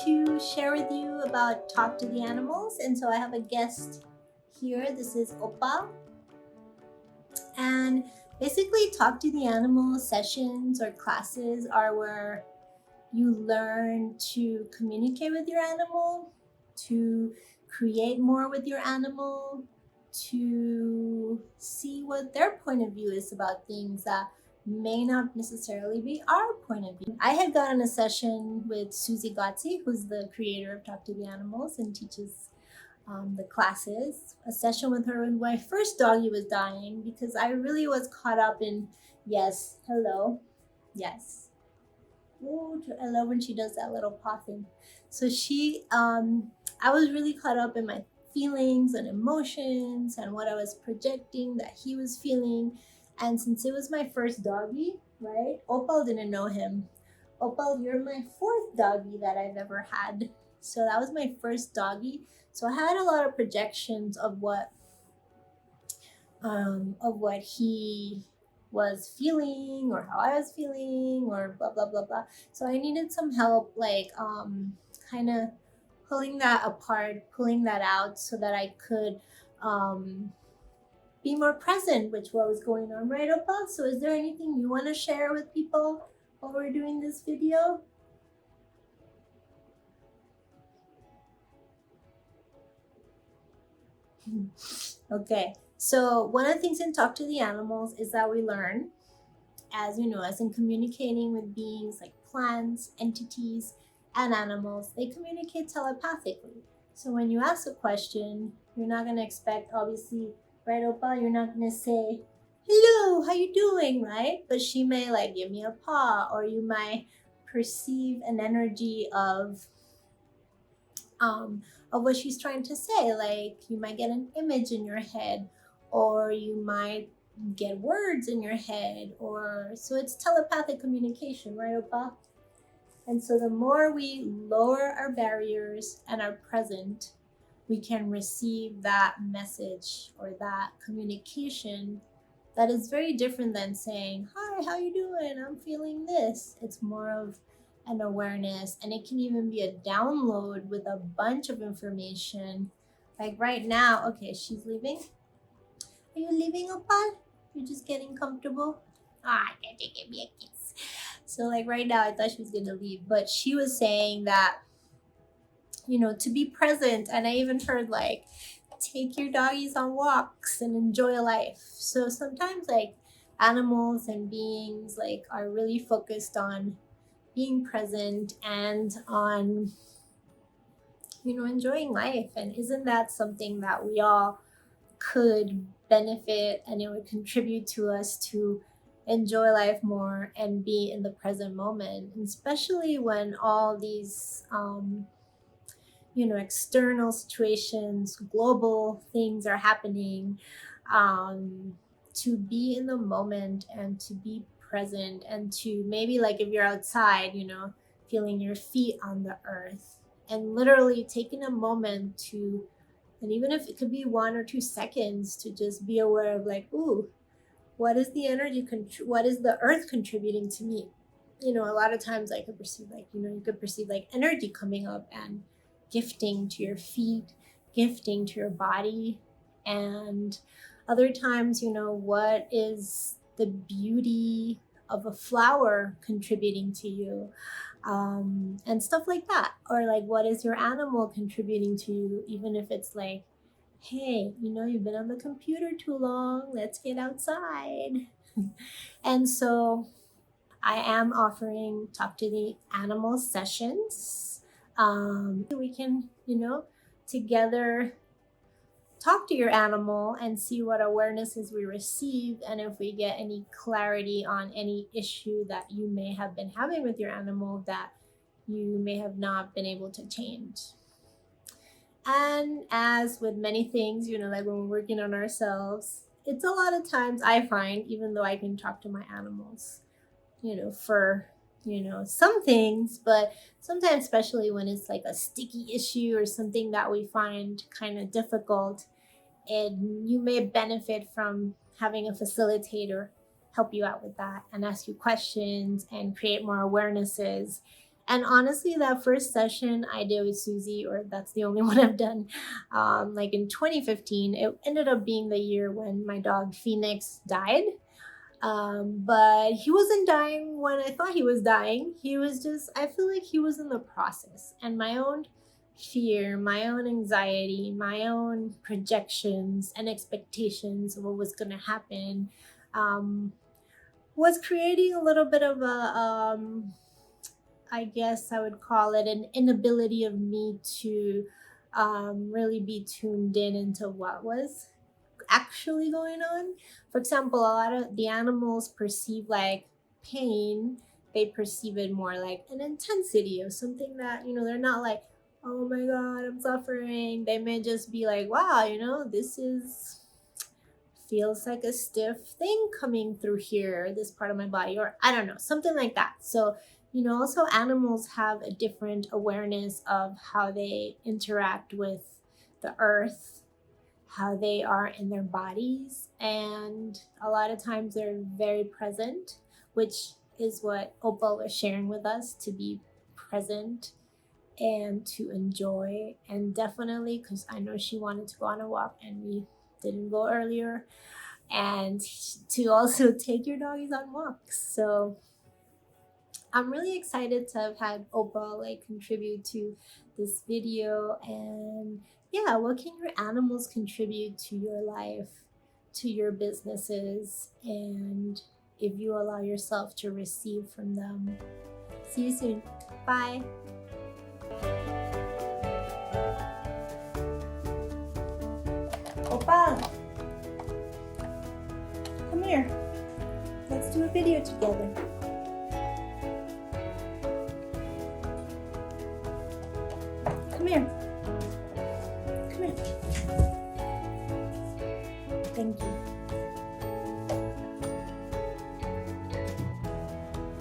to share with you about Talk to the Animals. And so I have a guest here. This is Opal. And basically, Talk to the Animals sessions or classes are where you learn to communicate with your animal, to create more with your animal, to see what their point of view is about things that may not necessarily be our point of view. I had gotten a session with Susie Gotzi, who's the creator of Talk to the Animals and teaches the classes. A session with her when my first doggy was dying because I really was caught up in, yes, hello, yes. Ooh, I love when she does that little paw thing. So I was really caught up in my feelings and emotions and what I was projecting that he was feeling. And since it was my first doggy, right? Opal didn't know him. Opal, you're my fourth doggy that I've ever had. So that was my first doggy. So I had a lot of projections of what he was feeling or how I was feeling or blah blah blah blah. So I needed some help, like kind of pulling that apart, pulling that out, so that I could be more present with what was going on, right, Opal? So is there anything you want to share with people while we're doing this video? Okay, so one of the things in Talk to the Animals is that we learn, as you know, as in communicating with beings like plants, entities, and animals, they communicate telepathically. So when you ask a question, you're not going to expect, obviously, right, Opal? You're not going to say, hello, how you doing, right? But she may like give me a paw, or you might perceive an energy of what she's trying to say. Like you might get an image in your head, or you might get words in your head, or so it's telepathic communication, right, Opal? And so the more we lower our barriers and are present, we can receive that message or that communication that is very different than saying, hi, how you doing? I'm feeling this. It's more of an awareness, and it can even be a download with a bunch of information. Like right now, okay, she's leaving. Are you leaving, Opal? You're just getting comfortable? Can't you give me a kiss? So like right now, I thought she was gonna leave, but she was saying that, to be present. And I even heard like, take your doggies on walks and enjoy life. So sometimes like animals and beings like are really focused on being present and on enjoying life. And isn't that something that we all could benefit, and it would contribute to us to enjoy life more and be in the present moment, and especially when all these external situations, global things are happening, to be in the moment and to be present, and to maybe like if you're outside, feeling your feet on the earth and literally taking a moment to, and even if it could be 1 or 2 seconds, to just be aware of like, ooh, what is the energy, what is the earth contributing to me? A lot of times I could perceive like, you could perceive like energy coming up and gifting to your feet, gifting to your body. And other times, what is the beauty of a flower contributing to you, and stuff like that. Or like, what is your animal contributing to you, even if it's like, hey, you've been on the computer too long, let's get outside. And so I am offering Talk to the Animal sessions. We can, together talk to your animal and see what awarenesses we receive, and if we get any clarity on any issue that you may have been having with your animal that you may have not been able to change. And as with many things, like when we're working on ourselves, it's a lot of times I find, even though I can talk to my animals, for, some things, but sometimes, especially when it's like a sticky issue or something that we find kind of difficult, and you may benefit from having a facilitator help you out with that and ask you questions and create more awarenesses And honestly, that first session I did with Susie, or that's the only one I've done, like in 2015, it ended up being the year when my dog Phoenix died. But he wasn't dying when I thought he was dying. He was just, I feel like he was in the process. And my own fear, my own anxiety, my own projections and expectations of what was going to happen um, was creating a little bit of I guess I would call it an inability of me to really be tuned in into what was actually going on. For example, a lot of the animals perceive like pain, they perceive it more like an intensity of something that, they're not like, oh my God, I'm suffering. They may just be like, wow, this is feels like a stiff thing coming through here, this part of my body, or I don't know, something like that. So, also animals have a different awareness of how they interact with the earth, how they are in their bodies, and a lot of times they're very present, which is what Opal was sharing with us, to be present and to enjoy. And definitely, because I know she wanted to go on a walk and we didn't go earlier, and to also take your doggies on walks. So I'm really excited to have had Opal like contribute to this video. And yeah, what can your animals contribute to your life, to your businesses, and if you allow yourself to receive from them. See you soon. Bye. Opal, come here. Let's do a video together. Come here. Come here. Thank you.